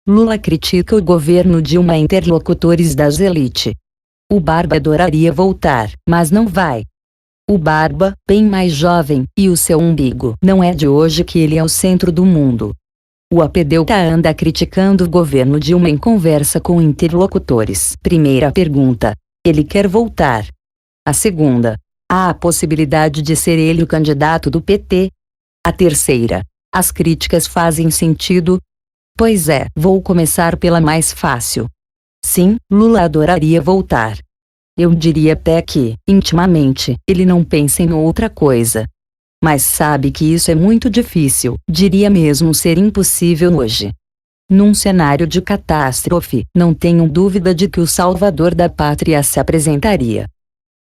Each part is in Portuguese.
Lula critica o governo Dilma. Interlocutores das elite. O Barba adoraria voltar, mas não vai. O Barba, bem mais jovem, e o seu umbigo. Não é de hoje que ele é o centro do mundo. O apedeuta anda criticando o governo Dilma em conversa com interlocutores. Primeira pergunta: ele quer voltar? A segunda: há a possibilidade de ser ele o candidato do PT? A terceira: as críticas fazem sentido? Pois é, vou começar pela mais fácil. Sim, Lula adoraria voltar. Eu diria até que, intimamente, ele não pensa em outra coisa. Mas sabe que isso é muito difícil, diria mesmo ser impossível hoje. Num cenário de catástrofe, não tenho dúvida de que o salvador da pátria se apresentaria.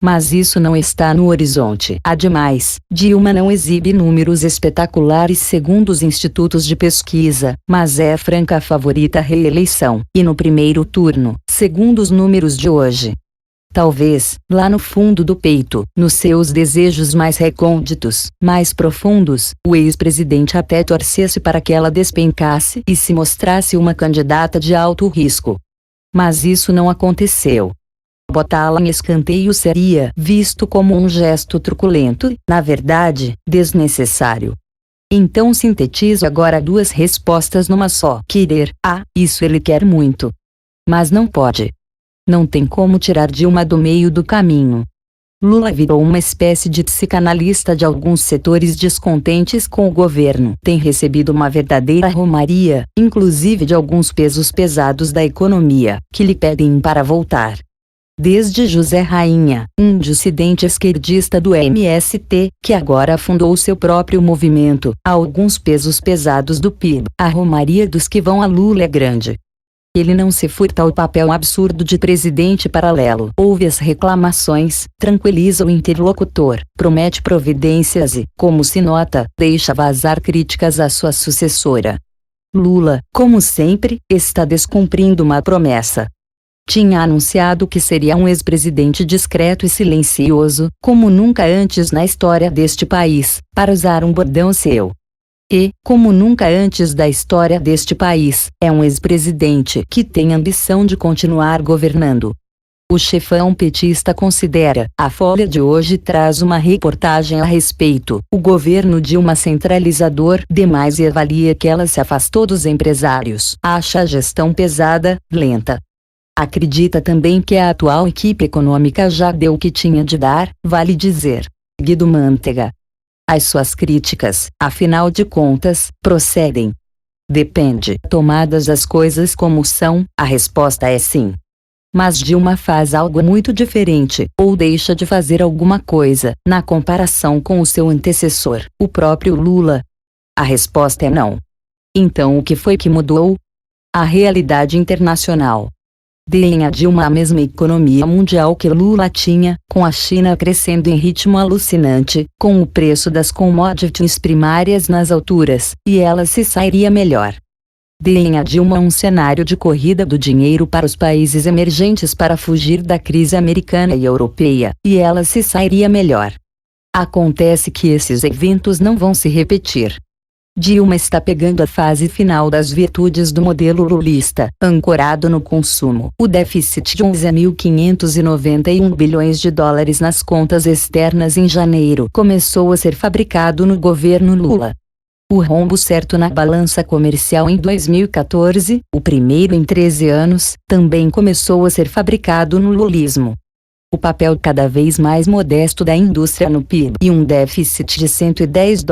Mas isso não está no horizonte. Ademais, Dilma não exibe números espetaculares segundo os institutos de pesquisa, mas é franca favorita à reeleição, e no primeiro turno, segundo os números de hoje. Talvez, lá no fundo do peito, nos seus desejos mais recônditos, mais profundos, o ex-presidente até torcesse para que ela despencasse e se mostrasse uma candidata de alto risco. Mas isso não aconteceu. Botá-la em escanteio seria visto como um gesto truculento e, na verdade, desnecessário. Então sintetizo agora duas respostas numa só. Querer, isso ele quer muito. Mas não pode. Não tem como tirar Dilma do meio do caminho. Lula virou uma espécie de psicanalista de alguns setores descontentes com o governo. Tem recebido uma verdadeira romaria, inclusive de alguns pesos pesados da economia, que lhe pedem para voltar. Desde José Rainha, um dissidente esquerdista do MST, que agora fundou seu próprio movimento, a alguns pesos pesados do PIB. A romaria dos que vão a Lula é grande. Ele não se furta ao papel absurdo de presidente paralelo. Ouve as reclamações, tranquiliza o interlocutor, promete providências e, como se nota, deixa vazar críticas à sua sucessora. Lula, como sempre, está descumprindo uma promessa. Tinha anunciado que seria um ex-presidente discreto e silencioso, como nunca antes na história deste país, para usar um bordão seu. E, como nunca antes da história deste país, é um ex-presidente que tem ambição de continuar governando. O chefão petista considera, a Folha de hoje traz uma reportagem a respeito, o governo Dilma centralizador demais e avalia que ela se afastou dos empresários. Acha a gestão pesada, lenta. Acredita também que a atual equipe econômica já deu o que tinha de dar, vale dizer. Guido Mantega. As suas críticas, afinal de contas, procedem. Depende. Tomadas as coisas como são, a resposta é sim. Mas Dilma faz algo muito diferente, ou deixa de fazer alguma coisa, na comparação com o seu antecessor, o próprio Lula? A resposta é não. Então o que foi que mudou? A realidade internacional. Deem a Dilma a mesma economia mundial que Lula tinha, com a China crescendo em ritmo alucinante, com o preço das commodities primárias nas alturas, e ela se sairia melhor. Deem a Dilma um cenário de corrida do dinheiro para os países emergentes para fugir da crise americana e europeia, e ela se sairia melhor. Acontece que esses eventos não vão se repetir. Dilma está pegando a fase final das virtudes do modelo lulista, ancorado no consumo. O déficit de 11.591 bilhões de dólares nas contas externas em janeiro começou a ser fabricado no governo Lula. O rombo certo na balança comercial em 2014, o primeiro em 13 anos, também começou a ser fabricado no lulismo. O papel cada vez mais modesto da indústria no PIB e um déficit de 110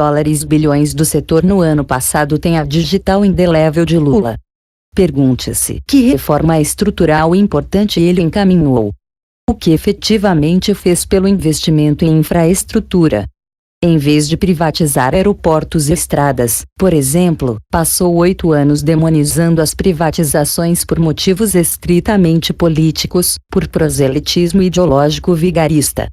bilhões do setor no ano passado tem a digital indelével de Lula. Pergunte-se, que reforma estrutural importante ele encaminhou? O que efetivamente fez pelo investimento em infraestrutura? Em vez de privatizar aeroportos e estradas, por exemplo, passou 8 anos demonizando as privatizações por motivos estritamente políticos, por proselitismo ideológico vigarista.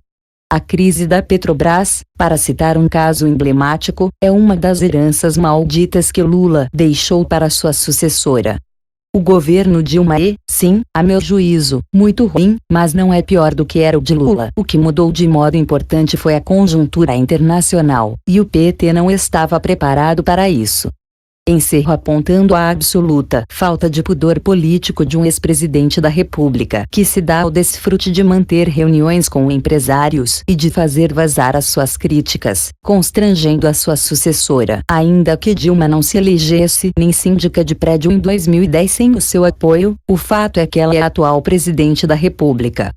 A crise da Petrobras, para citar um caso emblemático, é uma das heranças malditas que Lula deixou para sua sucessora. O governo Dilma é, sim, a meu juízo, muito ruim, mas não é pior do que era o de Lula. O que mudou de modo importante foi a conjuntura internacional, e o PT não estava preparado para isso. Encerro apontando a absoluta falta de pudor político de um ex-presidente da República que se dá ao desfrute de manter reuniões com empresários e de fazer vazar as suas críticas, constrangendo a sua sucessora. Ainda que Dilma não se elegesse nem síndica de prédio em 2010 sem o seu apoio, o fato é que ela é a atual presidente da República.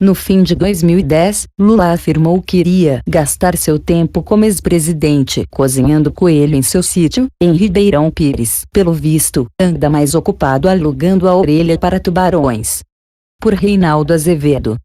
No fim de 2010, Lula afirmou que iria gastar seu tempo como ex-presidente cozinhando coelho em seu sítio, em Ribeirão Pires. Pelo visto, anda mais ocupado alugando a orelha para tubarões. Por Reinaldo Azevedo.